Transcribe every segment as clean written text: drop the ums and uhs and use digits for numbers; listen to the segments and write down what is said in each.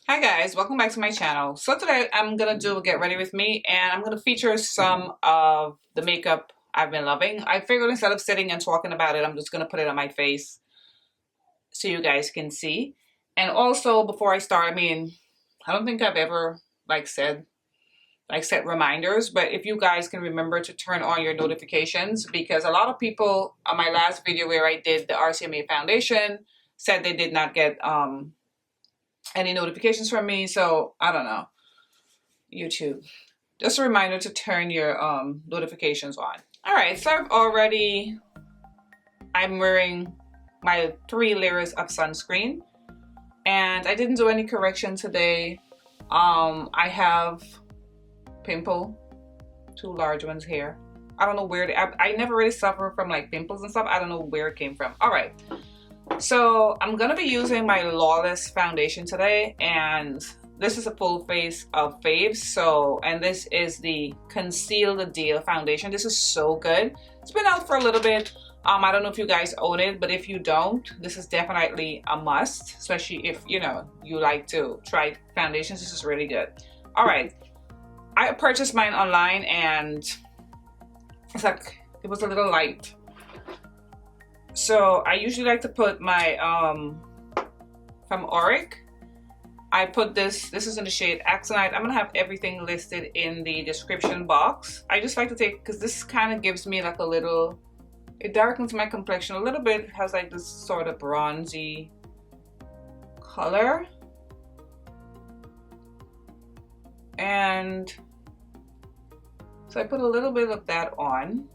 Hi guys, welcome back to my channel. So today I'm gonna do a get ready with me and I'm gonna feature some of the makeup I've been loving. I figured instead of sitting and talking about it, I'm just gonna put it on my face so you guys can see. And also before I start, I don't think I've ever set reminders, but if you guys can remember to turn on your notifications, because a lot of people on my last video where I did the RCMA foundation said they did not get any notifications from me. So I don't know, YouTube, just a reminder to turn your notifications on. All right, so I'm wearing my 3 layers of sunscreen and I didn't do any correction today. I have pimple, 2 large ones here. I don't know where I never really suffer from like pimples and stuff. I don't know where it came from. All right, so I'm gonna be using my Lawless foundation today, and this is a full face of Faves. And this is the Conceal the Deal foundation. This is so good. It's been out for a little bit. I don't know if you guys own it, but if you don't, this is definitely a must, especially if you like to try foundations. This is really good. All right, I purchased mine online and it was a little light. So I usually like to put my from Auric. I put this is in the shade Axinite. I'm gonna have everything listed in the description box. I just like to take, because this kind of gives me like a little, it darkens my complexion a little bit. It has like this sort of bronzy color. And so I put a little bit of that on.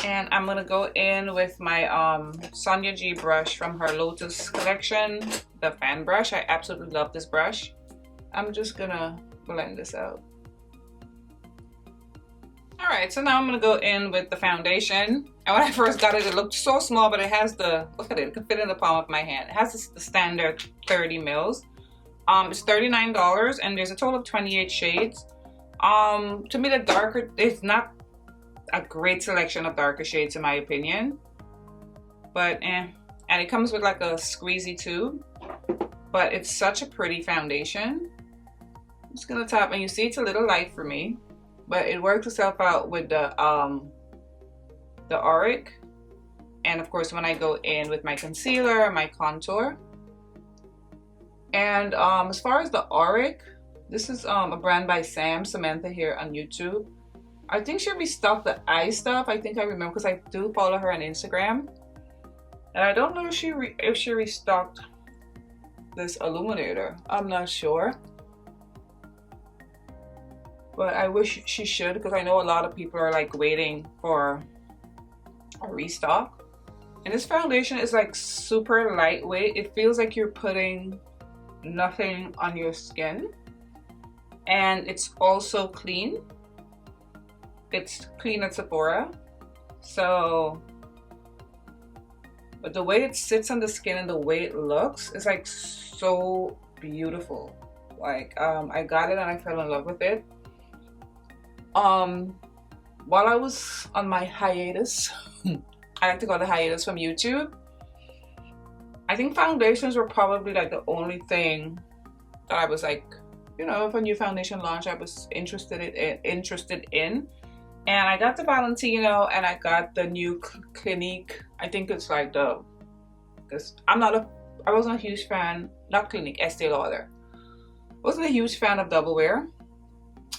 And I'm gonna go in with my Sonia G brush from her Lotus collection, the fan brush. I absolutely love this brush. I'm just gonna blend this out. All right, so now I'm gonna go in with the foundation. And when I first got it, it looked so small, but it has the, look at it, it can fit in the palm of my hand. It has the standard 30 mils. It's $39 and there's a total of 28 shades. To me, the darker, it's not a great selection of darker shades in my opinion, but and it comes with like a squeezy tube, but it's such a pretty foundation. I'm just gonna tap, and you see it's a little light for me, but it works itself out with the Auric. And of course when I go in with my concealer, my contour. And as far as the Auric, this is a brand by Samantha here on YouTube. I think she restocked the eye stuff. I think I remember, because I do follow her on Instagram. And I don't know if she restocked this illuminator. I'm not sure. But I wish she should, because I know a lot of people are like waiting for a restock. And this foundation is like super lightweight. It feels like you're putting nothing on your skin. And it's also clean. It's clean at Sephora. So, but the way it sits on the skin and the way it looks is like so beautiful. Like I got it and I fell in love with it. While I was on my hiatus, I like to call it hiatus from YouTube, I think foundations were probably like the only thing that I was like, if a new foundation launch, I was interested in. And I got the Valentino and I got the new Clinique. I think it's like because I wasn't a huge fan, not Clinique, Estee Lauder. Wasn't a huge fan of double wear.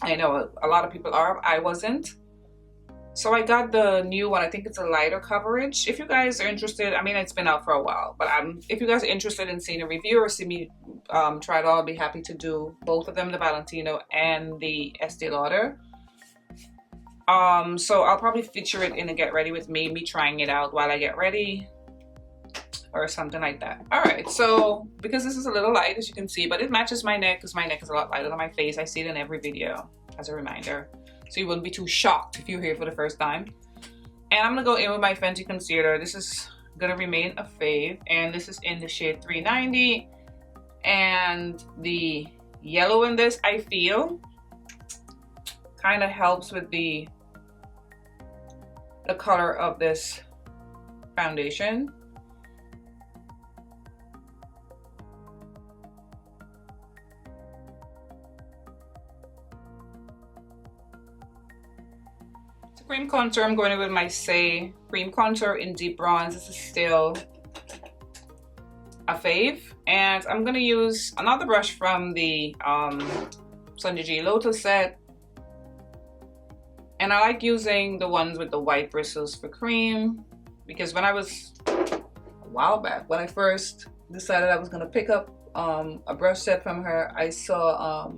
I know a lot of people are, I wasn't. So I got the new one. I think it's a lighter coverage. If you guys are interested, it's been out for a while, but if you guys are interested in seeing a review or see me try it all, I'll be happy to do both of them, the Valentino and the Estee Lauder. So I'll probably feature it in a get ready with me trying it out while I get ready or something like that. All right, so because this is a little light, as you can see, but it matches my neck, because my neck is a lot lighter than my face. I see it in every video as a reminder, so you wouldn't be too shocked if you're here for the first time. And I'm gonna go in with my Fenty concealer. This is gonna remain a fave, and this is in the shade 390. And the yellow in this, I feel, kind of helps with the color of this foundation. Cream contour, I'm going in with my Saie cream contour in deep bronze. This is still a fave, and I'm gonna use another brush from the OMG Lotus set, and I like using the ones with the white bristles for cream, because when I was a while back, when I first decided I was gonna pick up a brush set from her, I saw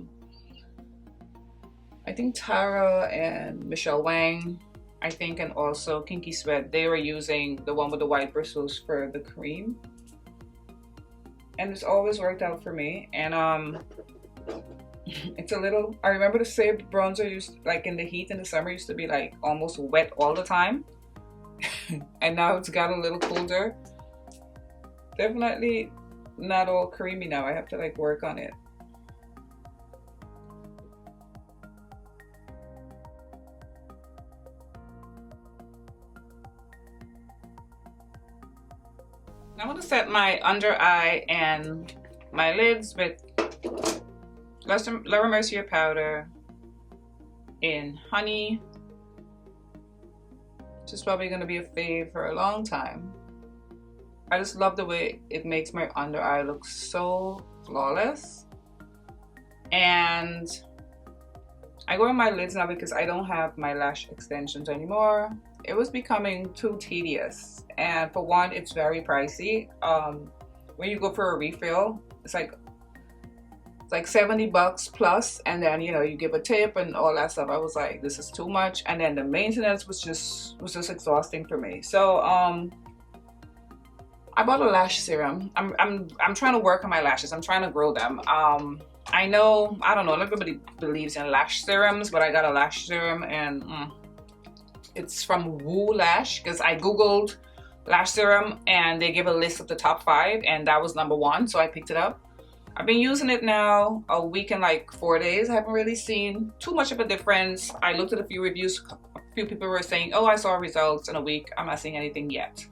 I think Tara and Michelle Wang, I think, and also Kinky Sweat, they were using the one with the white bristles for the cream, and it's always worked out for me. And it's a little, I remember the Saie bronzer used, like in the heat in the summer, used to be like almost wet all the time. And now it's got a little colder. Definitely not all creamy now. I have to like work on it. I'm going to set my under eye and my lids with Laura Mercier powder in Honey. This is probably going to be a fave for a long time. I just love the way it makes my under eye look so flawless. And I go in my lids now because I don't have my lash extensions anymore. It was becoming too tedious, and for one, it's very pricey. When you go for a refill, it's like 70 bucks plus, and then you know you give a tip and all that stuff. I was like, this is too much, and then the maintenance was just exhausting for me. So I bought a lash serum. I'm trying to work on my lashes. I'm trying to grow them. I know, I don't know, not everybody believes in lash serums, but I got a lash serum, and it's from Woo Lash, because I googled lash serum and they give a list of the top 5, and that was #1, so I picked it up. I've been using it now a week and like 4 days. I haven't really seen too much of a difference. I looked at a few reviews. A few people were saying, oh, I saw results in a week. I'm not seeing anything yet.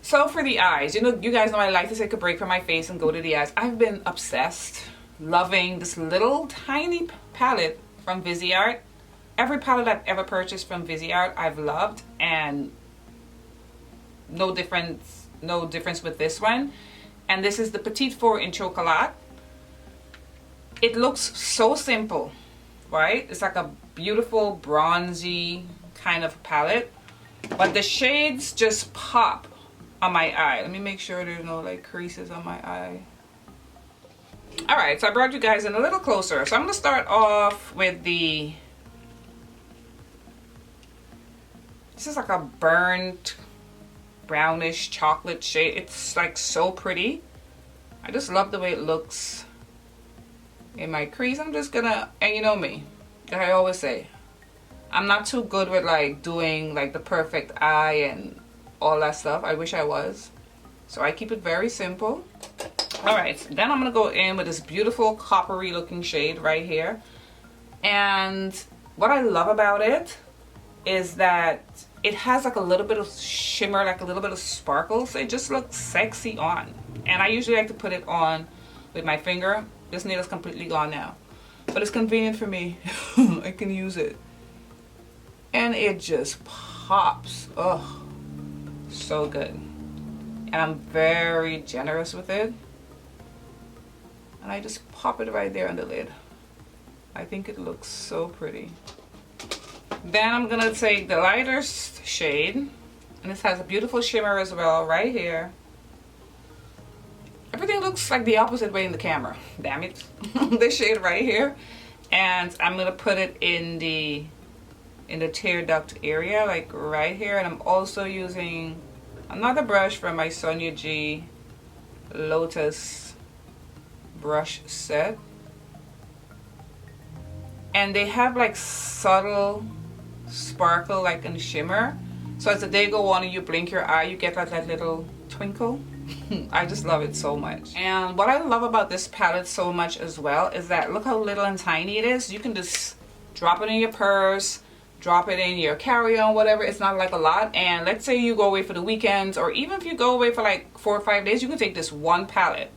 So for the eyes, you know, you guys know I like to take a break from my face and go to the eyes. I've been obsessed, loving this little tiny palette from Viseart. Every palette I've ever purchased from Viseart I've loved, and no difference with this one. And this is the Petite 4 in Chocolat. It looks so simple, right? It's like a beautiful bronzy kind of palette, but the shades just pop on my eye. Let me make sure there's no like creases on my eye. All right, so I brought you guys in a little closer. So I'm gonna start off with the, this is like a burnt brownish chocolate shade. It's like so pretty. I just love the way it looks in my crease. I'm just gonna, and you know me, like I always say, I'm not too good with like doing like the perfect eye and all that stuff. I wish I was. So I keep it very simple. All right, so then I'm gonna go in with this beautiful coppery looking shade right here. And what I love about it is that it has like a little bit of shimmer, like a little bit of sparkle, so it just looks sexy on. And I usually like to put it on with my finger. This nail is completely gone now, but it's convenient for me. I can use it, and it just pops. Oh, so good. And I'm very generous with it, and I just pop it right there on the lid. I think it looks so pretty. Then I'm gonna take the lighter shade, and this has a beautiful shimmer as well right here. Everything looks like the opposite way in the camera, damn it. This shade right here, and I'm gonna put it in the tear duct area, like right here. And I'm also using another brush from my OMG Lotus brush set, and they have like subtle sparkle, like in shimmer, so as the day go on and you blink your eye, you get that little twinkle. I just love it so much. And what I love about this palette so much as well is that look how little and tiny it is. You can just drop it in your purse, drop it in your carry-on, whatever. It's not like a lot. And let's say you go away for the weekends, or even if you go away for like 4 or 5 days, you can take this one palette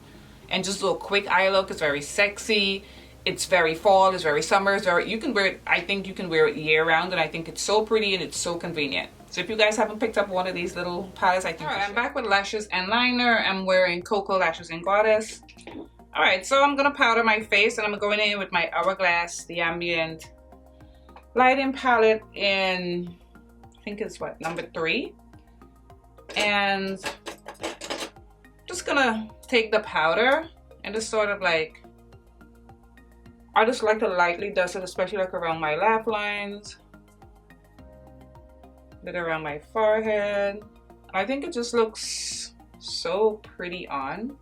and just do a quick eye look. It's very sexy. it's very fall, it's very summer, it's very, you can wear it, I think you can wear it year round, and I think it's so pretty and it's so convenient. So if you guys haven't picked up one of these little palettes, I think alright, I'm back with lashes and liner. I'm wearing Koko lashes in Goddess. Alright, so I'm gonna powder my face, and I'm going in with my Hourglass, the Ambient Lighting palette in, I think it's what, number 3. And just gonna take the powder and just sort of like, I just like to lightly dust it, especially like around my laugh lines, a bit around my forehead. I think it just looks so pretty on.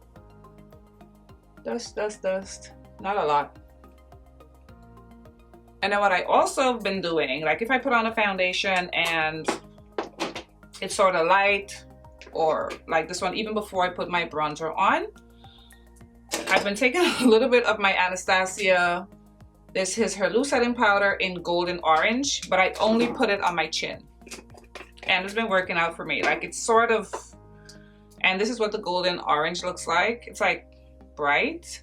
Dust, dust, dust, not a lot. And then what I also have been doing, like if I put on a foundation and it's sort of light, or like this one, even before I put my bronzer on, I've been taking a little bit of my Anastasia, this is her loose setting powder in golden orange, but I only put it on my chin. And it's been working out for me. Like it's sort of, and this is what the golden orange looks like. It's like bright.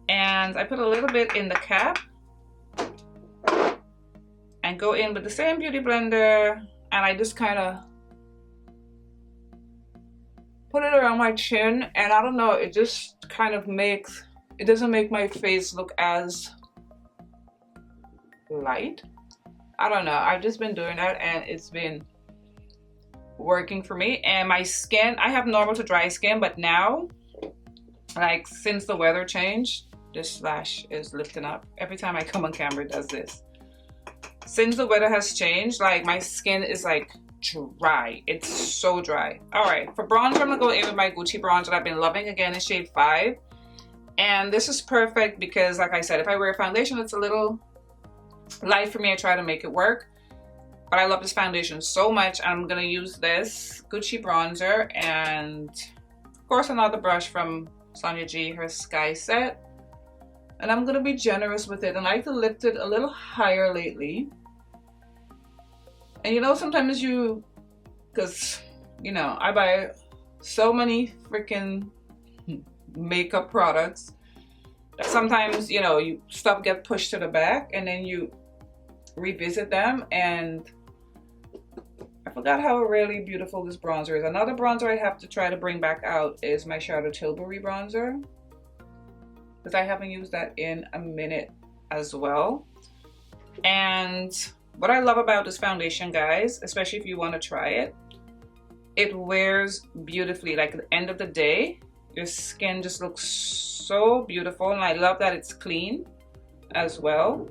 And I put a little bit in the cap and go in with the same beauty blender, and I just kind of put it around my chin, and I don't know, it just kind of makes, it doesn't make my face look as light. I don't know, I've just been doing that and it's been working for me. And my skin, I have normal to dry skin, but now, like since the weather changed, this lash is lifting up. Every time I come on camera, it does this. Since the weather has changed, like my skin is like dry. It's so dry. All right, for bronzer, I'm gonna go in with my Gucci bronzer that I've been loving, again in shade 5. And this is perfect because, like I said, if I wear a foundation that's a little light for me, I try to make it work. But I love this foundation so much. I'm gonna use this Gucci bronzer and of course another brush from Sonia G, her Sky set. And I'm gonna be generous with it, and I like to lift it a little higher lately. And you know, sometimes you, because you know, I buy so many freaking makeup products that sometimes, you know, stuff get pushed to the back and then you revisit them, and I forgot how really beautiful this bronzer is. Another bronzer I have to try to bring back out is my Shadow Tilbury bronzer, because I haven't used that in a minute as well. And what I love about this foundation, guys, especially if you want to try it, it wears beautifully. Like at the end of the day, your skin just looks so beautiful, and I love that it's clean as well.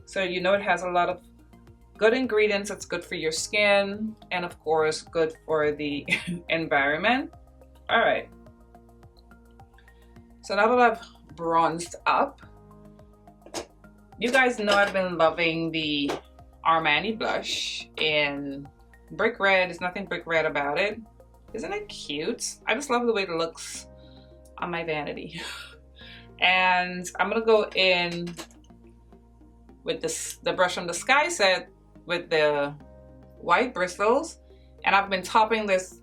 So you know it has a lot of good ingredients that's good for your skin, and of course good for the environment. All right, so now that I've bronzed up, you guys know I've been loving the Armani blush in Brick Red. There's nothing brick red about it. Isn't it cute? I just love the way it looks on my vanity. And I'm gonna go in with the brush from the Sky set with the white bristles, and I've been topping this.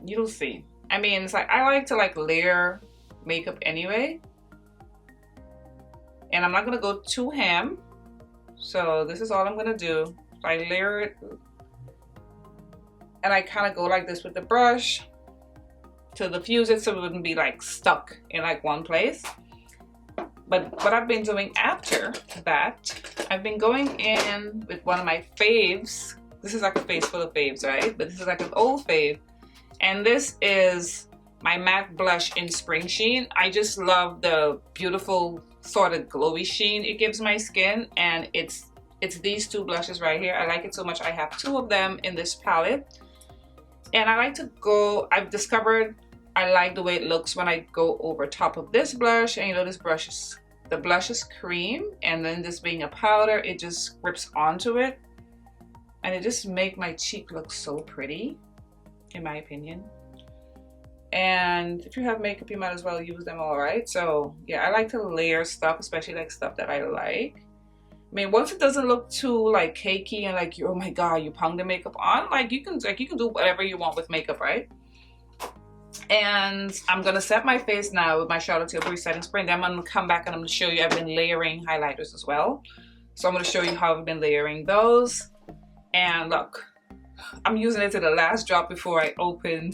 You'll see. I mean, it's like I like to like layer makeup anyway, and I'm not gonna go too ham. So this is all I'm gonna do. I layer it, and I kind of go like this with the brush to diffuse it so it wouldn't be like stuck in like one place. But what I've been doing after that, I've been going in with one of my faves. This is like a face full of faves, right? But this is like an old fave. And this is my matte blush in Springsheen. I just love the beautiful sort of glowy sheen it gives my skin. And it's these two blushes right here. I like it so much. I have 2 of them in this palette. And I like to go, I've discovered I like the way it looks when I go over top of this blush. And you know, this brush is, the blush is cream, and then this being a powder, it just grips onto it. And it just makes my cheek look so pretty, in my opinion. And if you have makeup, you might as well use them, all right? So yeah, I like to layer stuff, especially like stuff that I like. I mean, once it doesn't look too like cakey and like, oh my god, you pung the makeup on, like you can do whatever you want with makeup, right? And I'm gonna set my face now with my Charlotte Tilbury setting spray. Then I'm gonna come back and I'm gonna show you, I've been layering highlighters as well. So I'm gonna show you how I've been layering those. And look, I'm using it to the last drop before I open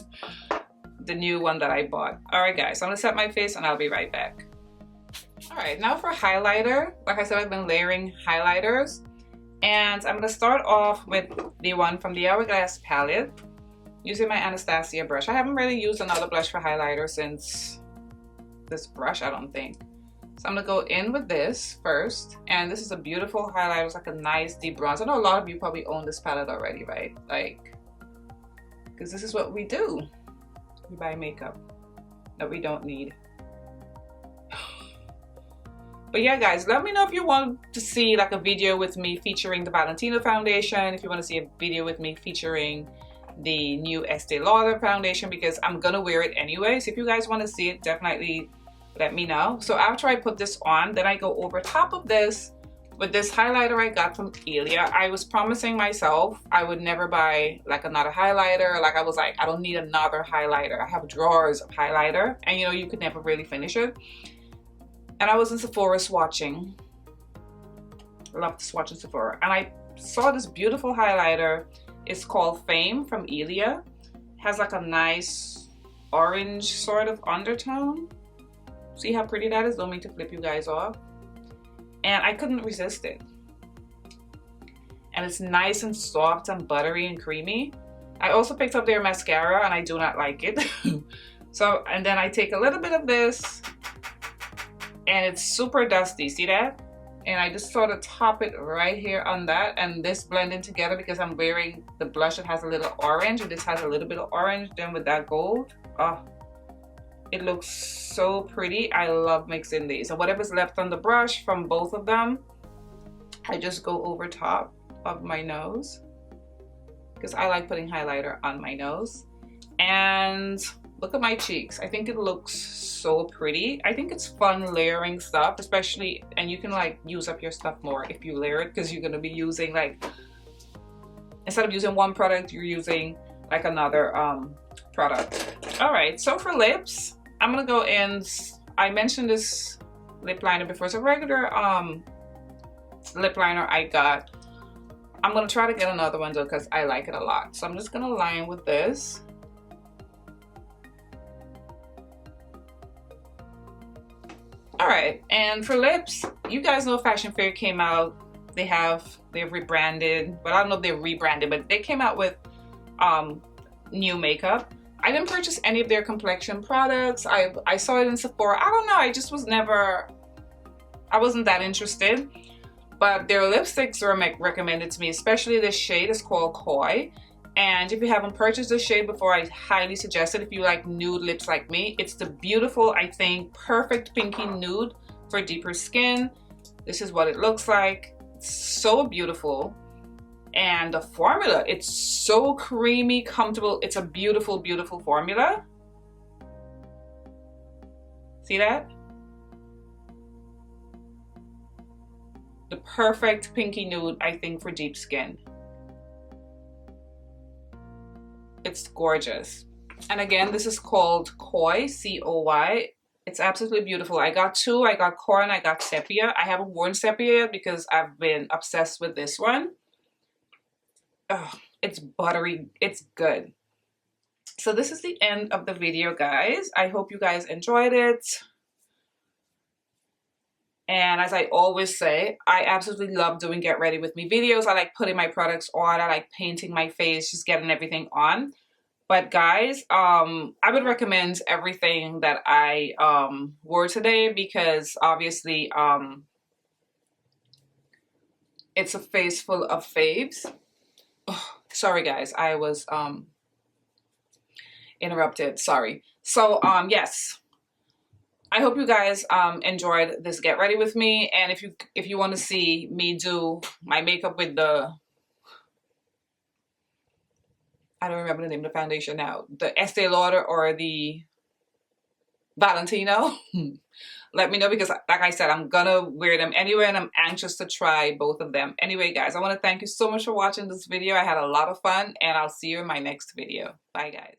the new one that I bought. All right guys, so I'm gonna set my face and I'll be right back. All right, now for highlighter. Like I said, I've been layering highlighters. And I'm gonna start off with the one from the Hourglass palette, using my Anastasia brush. I haven't really used another blush for highlighter since this brush, I don't think. So I'm gonna go in with this first. And this is a beautiful highlighter. It's like a nice deep bronze. I know a lot of you probably own this palette already, right? Like, because this is what we do. We buy makeup that we don't need. But yeah guys, let me know if you want to see like a video with me featuring the Valentino foundation, if you want to see a video with me featuring the new Estee Lauder foundation, because I'm gonna wear it anyway. So if you guys want to see it, definitely let me know. So after I put this on, then I go over top of this with this highlighter I got from Ilia. I was promising myself I would never buy like another highlighter. Like I was like, I don't need another highlighter. I have drawers of highlighter, and you know, you could never really finish it. And I was in Sephora swatching. I love to swatch in Sephora. And I saw this beautiful highlighter. It's called Fame from Ilia. Has like a nice orange sort of undertone. See how pretty that is? Don't mean to flip you guys off. And I couldn't resist it. And it's nice and soft and buttery and creamy. I also picked up their mascara and I do not like it. So, and then I take a little bit of this, and it's super dusty, see that? And I just sort of top it right here on that, and this blending together because I'm wearing the blush that has a little orange, and this has a little bit of orange, then with that gold. Oh, it looks so pretty. I love mixing these. And whatever's left on the brush from both of them, I just go over top of my nose because I like putting highlighter on my nose. And look at my cheeks. I think it looks so pretty. I think it's fun layering stuff, especially, and you can like use up your stuff more if you layer it, because you're gonna be using like, instead of using one product, you're using like another product. All right, so for lips, I'm gonna go in, I mentioned this lip liner before. It's a regular lip liner I got. I'm gonna try to get another one though because I like it a lot. So I'm just gonna line with this. All right, and for lips, you guys know Fashion Fair came out. They've rebranded, but I don't know if they're rebranded, but they came out with new makeup. I didn't purchase any of their complexion products. I saw it in Sephora. I don't know, I just was never, I wasn't that interested. But their lipsticks were recommended to me, especially this shade is called Koi. And if you haven't purchased this shade before, I highly suggest it if you like nude lips like me. It's the beautiful, I think, perfect pinky nude for deeper skin. This is what it looks like. It's so beautiful. And the formula, it's so creamy, comfortable. It's a beautiful, beautiful formula. See that? The perfect pinky nude, I think, for deep skin. It's gorgeous. And again, this is called Koi, C-O-Y. It's absolutely beautiful. I got two. I got Koi and I got Sepia. I haven't worn Sepia yet because I've been obsessed with this one. Oh, it's buttery. It's good. So this is the end of the video, guys. I hope you guys enjoyed it. And as I always say, I absolutely love doing get ready with me videos. I like putting my products on. I like painting my face, just getting everything on. But guys, I would recommend everything that I wore today because obviously it's a face full of faves. Oh, sorry guys, I was interrupted, sorry. So yes. I hope you guys enjoyed this get ready with me, and if you want to see me do my makeup with the, I don't remember the name of the foundation now, the Estee Lauder or the Valentino, let me know because like I said, I'm gonna wear them anyway and I'm anxious to try both of them. Anyway guys, I want to thank you so much for watching this video. I had a lot of fun and I'll see you in my next video. Bye guys.